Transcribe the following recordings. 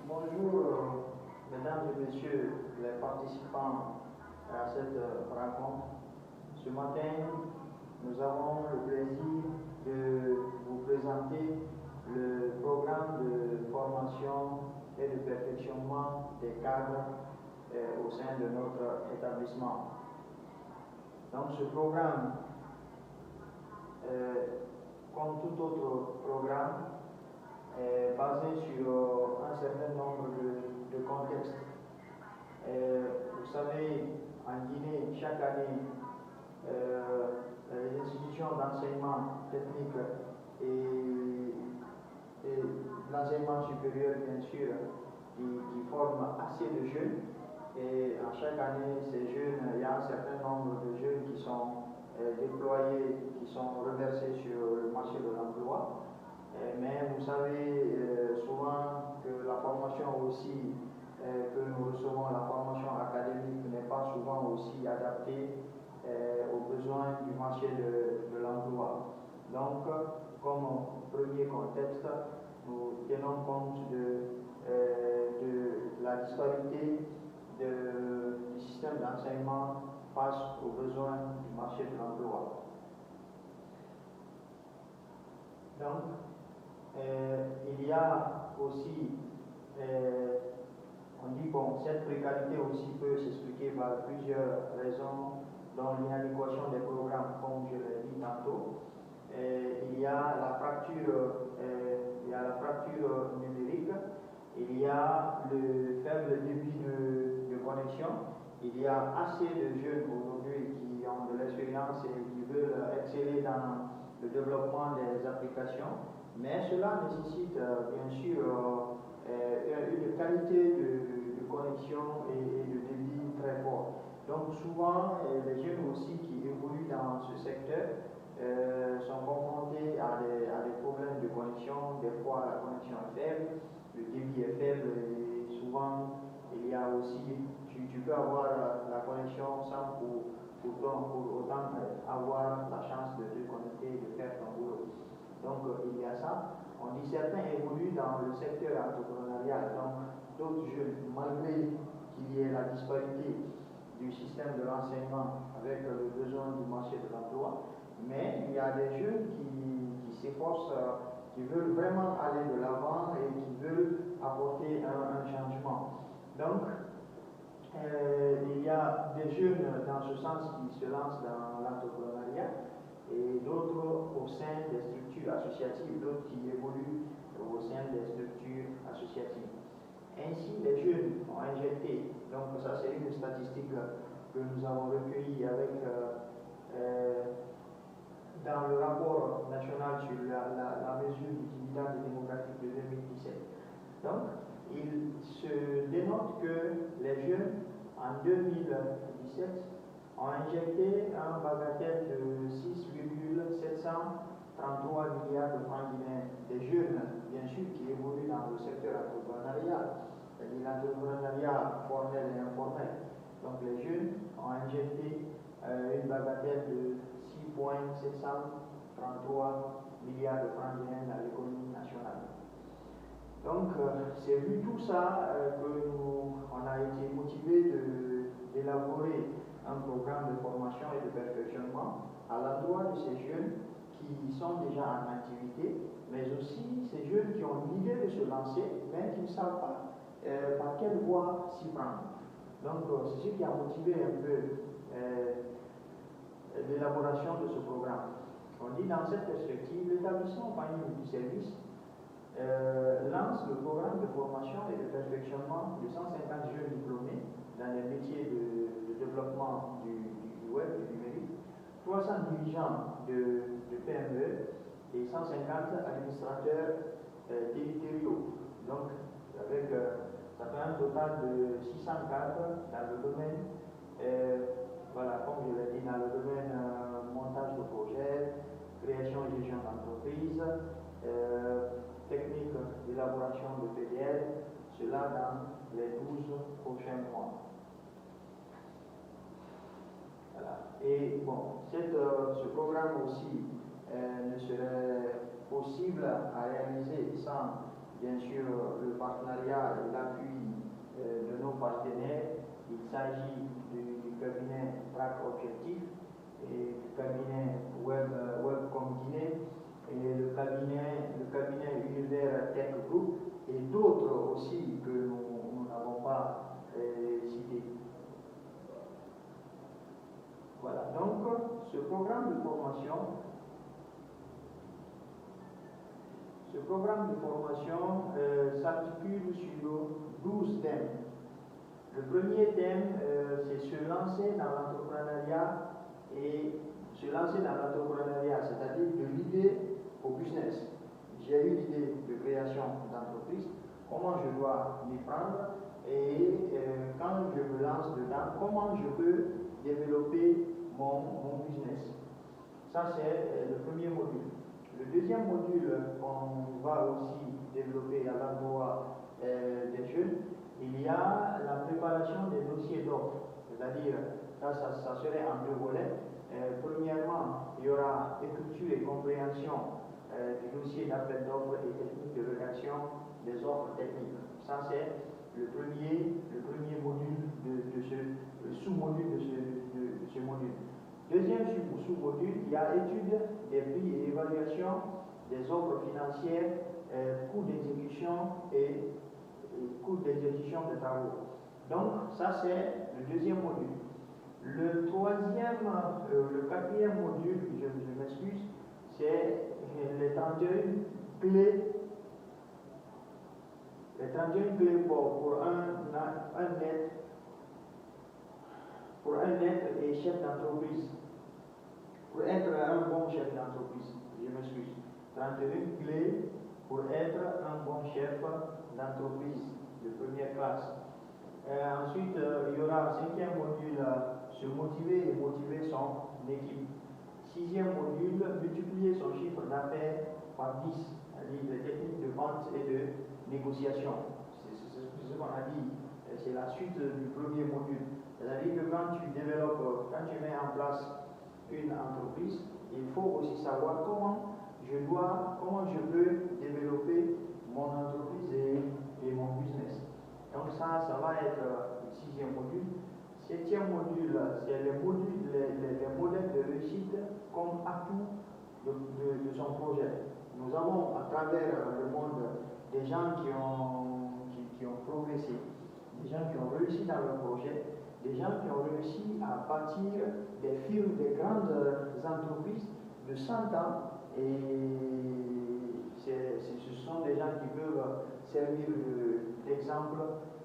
Bonjour, mesdames et messieurs les participants à cette rencontre. Ce matin, nous avons le plaisir de vous présenter le programme de formation et de perfectionnement des cadres au sein de notre établissement. Donc ce programme, comme tout autre programme, est basé sur un certain nombre de contextes. Vous savez, en Guinée, chaque année, les institutions d'enseignement technique et l'enseignement supérieur, bien sûr, qui forment assez de jeunes. Et à chaque année, ces jeunes, il y a un certain nombre de jeunes qui sont déployés, qui sont reversés sur le marché de l'emploi. Mais vous savez souvent que la formation aussi que nous recevons, la formation académique, n'est pas souvent aussi adaptée aux besoins du marché de l'emploi. Donc, comme premier contexte, nous tenons compte de la disparité du système d'enseignement face aux besoins du marché de l'emploi. Donc, il y a aussi, on dit bon, cette précarité aussi peut s'expliquer par plusieurs raisons, dont l'inadéquation des programmes, comme je l'ai dit tantôt. Il y a la fracture numérique, il y a le faible débit de connexion. Il y a assez de jeunes aujourd'hui qui ont de l'expérience et qui veulent exceller dans le développement des applications, mais cela nécessite bien sûr une qualité de connexion et de débit très fort. Donc souvent, les jeunes aussi qui évoluent dans ce secteur sont confrontés à des problèmes de connexion. Des fois, la connexion est faible, le débit est faible et souvent, il y a aussi, tu peux avoir la connexion sans pour autant avoir la chance de te connecter et de faire ton boulot. Donc il y a ça. On dit certains évoluent dans le secteur entrepreneurial, donc d'autres jeunes, malgré qu'il y ait la disparité du système de l'enseignement avec le besoin du marché de l'emploi, mais il y a des jeunes qui s'efforcent, qui veulent vraiment aller de l'avant et qui veulent apporter un changement. Donc, il y a des jeunes dans ce sens qui se lancent dans l'entrepreneuriat et d'autres au sein des structures associatives, d'autres qui évoluent au sein des structures associatives. Ainsi, les jeunes ont injecté, donc ça c'est une statistique que nous avons recueillie avec dans le rapport national sur la mesure du dividende démographique de 2017. Donc, il se dénote que les jeunes, en 2017, ont injecté un bagatelle de 6,733 milliards de francs guinéens. Des jeunes, bien sûr, qui évoluent dans le secteur entrepreneurial, c'est-à-dire l'entrepreneuriat formel et informel. Donc, les jeunes ont injecté une bagatelle de 6,733 milliards de francs guinéens dans l'économie nationale. Donc, c'est vu tout ça que on a été motivé d'élaborer un programme de formation et de perfectionnement à l'endroit de ces jeunes qui sont déjà en activité, mais aussi ces jeunes qui ont l'idée de se lancer, mais qui ne savent pas par quelle voie s'y prendre. Donc, c'est ce qui a motivé un peu l'élaboration de ce programme. On dit dans cette perspective, l'établissement panier multiservice lance le programme de formation et de perfectionnement de 150 jeunes diplômés dans les métiers de développement du web, du numérique, 300 dirigeants de PME et 150 administrateurs territoriaux. Donc, avec, ça fait un total de 600 cadres dans le domaine, voilà, comme je l'ai dit, dans le domaine montage de projets, création et gestion d'entreprise, technique d'élaboration de PDL, cela dans les 12 prochains mois. Voilà. Et bon, ce programme aussi ne serait possible à réaliser sans, bien sûr, le partenariat et l'appui de nos partenaires. Il s'agit du cabinet Track Objectif et du cabinet Web Combiné et le cabinet Univers Tech Group et d'autres aussi que nous n'avons pas cités. Voilà, donc ce programme de formation s'articule sur 12 thèmes. Le premier thème, c'est se lancer dans l'entrepreneuriat c'est-à-dire de l'idée au business. J'ai eu l'idée de création d'entreprise, comment je dois m'y prendre et quand je me lance dedans, comment je peux développer mon business. Ça, c'est le premier module. Le deuxième module qu'on va aussi développer à l'endroit des jeunes, il y a la préparation des dossiers d'offres. C'est-à-dire, ça serait en deux volets. Premièrement, il y aura écriture et compréhension du dossier d'appel d'offres et technique de rédaction des offres techniques. Ça, c'est le premier module le sous-module de ce module. Deuxième sous-module, il y a étude des prix et évaluation des offres financières, coûts d'exécution et coûts d'exécution des travaux. Donc, ça c'est le deuxième module. Le quatrième module, je m'excuse, c'est les 31 clés. Les 31 clés pour un net et chef d'entreprise. Pour être un bon chef d'entreprise, je m'excuse. 31 clés pour être un bon chef d'entreprise de première classe. Ensuite, il y aura un cinquième module, se motiver et motiver son équipe. Sixième module, multiplier son chiffre d'affaires par 10, c'est-à-dire les techniques de vente et de négociation. C'est ce qu'on a dit, c'est la suite du premier module. C'est-à-dire que quand tu mets en place une entreprise, il faut aussi savoir comment je peux développer mon entreprise et mon business. Donc ça va être le sixième module. Septième module, c'est les modèles de réussite comme atout de son projet. Nous avons à travers le monde des gens qui ont progressé, des gens qui ont réussi dans leur projet, des gens qui ont réussi à bâtir des firmes, des grandes entreprises de 100 ans. Et ce sont des gens qui peuvent servir d'exemple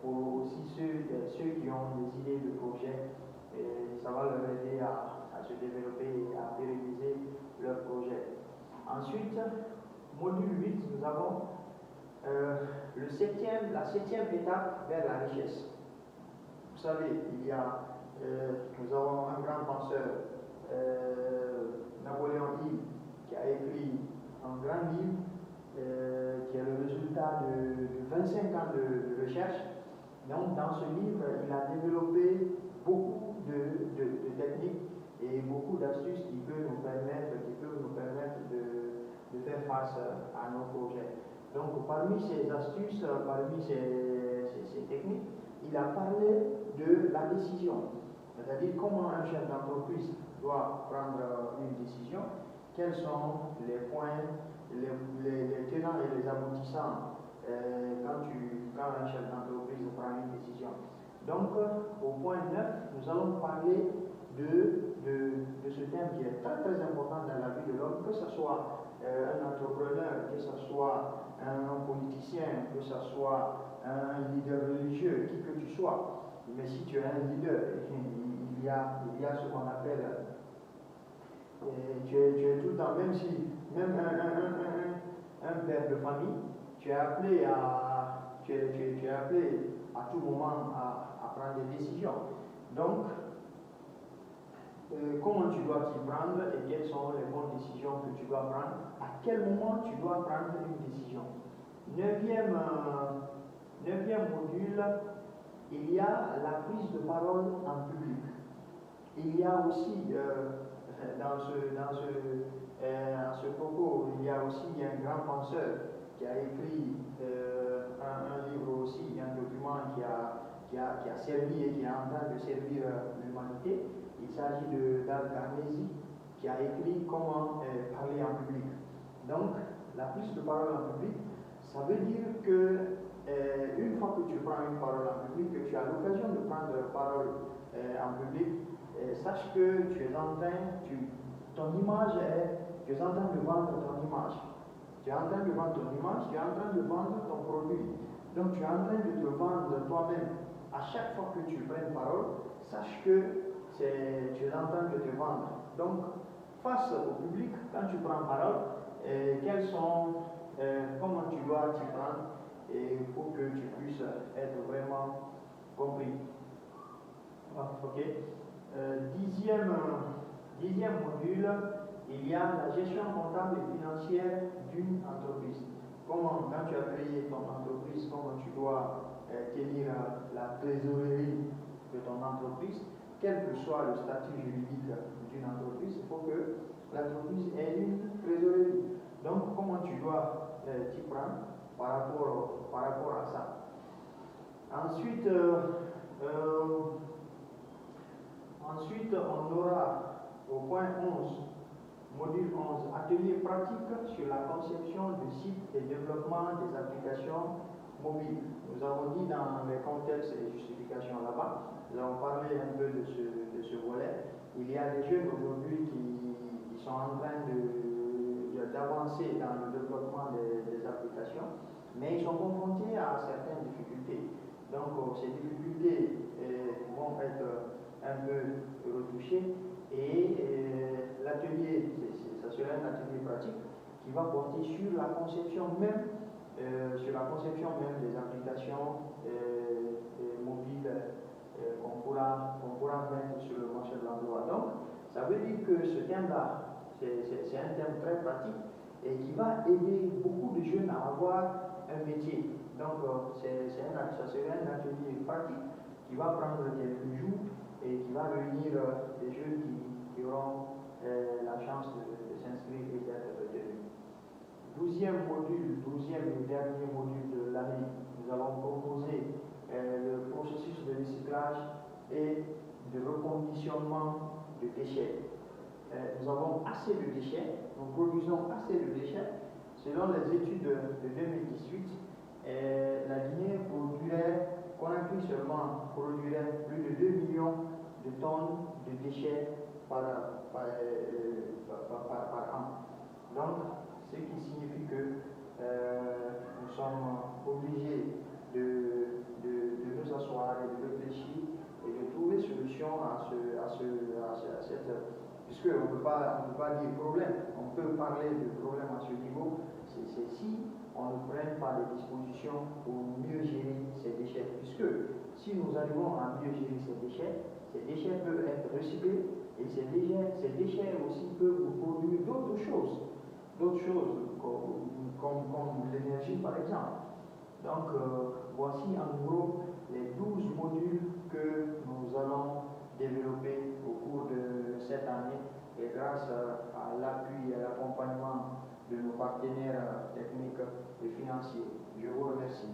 pour aussi ceux qui ont des idées de projet. Et ça va leur aider à se développer et à pérenniser leur projet. Ensuite, module 8, nous avons la septième étape vers la richesse. Vous savez, nous avons un grand penseur, Napoléon Hill, qui a écrit un grand livre qui est le résultat de 25 ans de recherche. Donc, dans ce livre, il a développé beaucoup de techniques et beaucoup d'astuces qui peuvent nous permettre de faire face à nos projets. Donc, parmi ces astuces, parmi ces techniques, il a parlé de la décision, c'est-à-dire comment un chef d'entreprise doit prendre une décision, quels sont les points, les tenants et les aboutissants quand un chef d'entreprise prend une décision. Donc, au point 9, nous allons parler de ce thème qui est très très important dans la vie de l'homme, que ce soit un entrepreneur, que ce soit un politicien, que ce soit un leader religieux, qui que tu sois. Mais si tu es un leader, il y a ce qu'on appelle, tu es tout le temps, même un père de famille, tu es appelé à tout moment à prendre des décisions. Donc, comment tu dois t'y prendre et quelles sont les bonnes décisions que tu dois prendre, à quel moment tu dois prendre une décision. Neuvième module, il y a la prise de parole en public. Il y a aussi, dans ce propos, il y a aussi un grand penseur qui a écrit un livre qui a servi et qui est en train de servir l'humanité. Il s'agit d'Al Carnegie, qui a écrit Comment parler en public. Donc, la prise de parole en public, ça veut dire que une fois que tu prends une parole en public, que tu as l'occasion de prendre parole en public, sache que tu es en train, ton image tu es en train de vendre ton image. Tu es en train de vendre ton image, tu es en train de vendre ton produit. Donc tu es en train de te vendre toi-même. À chaque fois que tu prends parole, sache que tu es en train de te vendre. Donc, face au public, quand tu prends parole, comment tu dois t'y prendre pour que tu puisses être vraiment compris. Ok. Dixième module, il y a la gestion comptable et financière d'une entreprise. Quand tu as créé ton entreprise, comment tu dois tenir la trésorerie de ton entreprise, quel que soit le statut juridique d'une entreprise, il faut que l'entreprise ait une trésorerie. Donc, comment tu dois t'y prendre par rapport à ça. Ensuite, on aura au point 11, module 11, atelier pratique sur la conception de sites et développement des applications mobiles. Nous avons dit dans les contextes et justifications là-bas, nous avons parlé un peu de ce volet. Il y a des jeunes aujourd'hui qui sont en train d'avancer dans le développement des applications, mais ils sont confrontés à certaines difficultés. Donc ces difficultés vont être un peu retouchées et l'atelier, ça sera un atelier pratique qui va porter sur la conception même des applications mobiles qu'on pourra mettre sur le marché de l'emploi. Donc, ça veut dire que ce thème-là, c'est un thème très pratique et qui va aider beaucoup de jeunes à avoir un métier. Donc, ça sera un atelier pratique qui va prendre quelques jours et qui va réunir des jeunes qui auront la chance de s'inscrire et d'être retenus. 12e et dernier module de l'année, nous allons proposer le processus de recyclage et de reconditionnement de déchets. Nous avons assez de déchets, nous produisons assez de déchets. Selon les études de 2018, la Guinée Conakry seulement produirait plus de 2 millions de tonnes de déchets par an. Donc, ce qui signifie que nous sommes obligés de nous asseoir et de réfléchir et de trouver solution à cette... Puisqu'on ne peut pas dire problème, on peut parler de problème à ce niveau, c'est si on ne prend pas les dispositions pour mieux gérer ces déchets. Puisque si nous arrivons à mieux gérer ces déchets peuvent être recyclés et ces déchets aussi peuvent produire d'autres choses comme l'énergie par exemple. Donc voici en gros les 12 modules que nous allons développer au cours de cette année et grâce à l'appui et à l'accompagnement de nos partenaires techniques et financiers. Je vous remercie.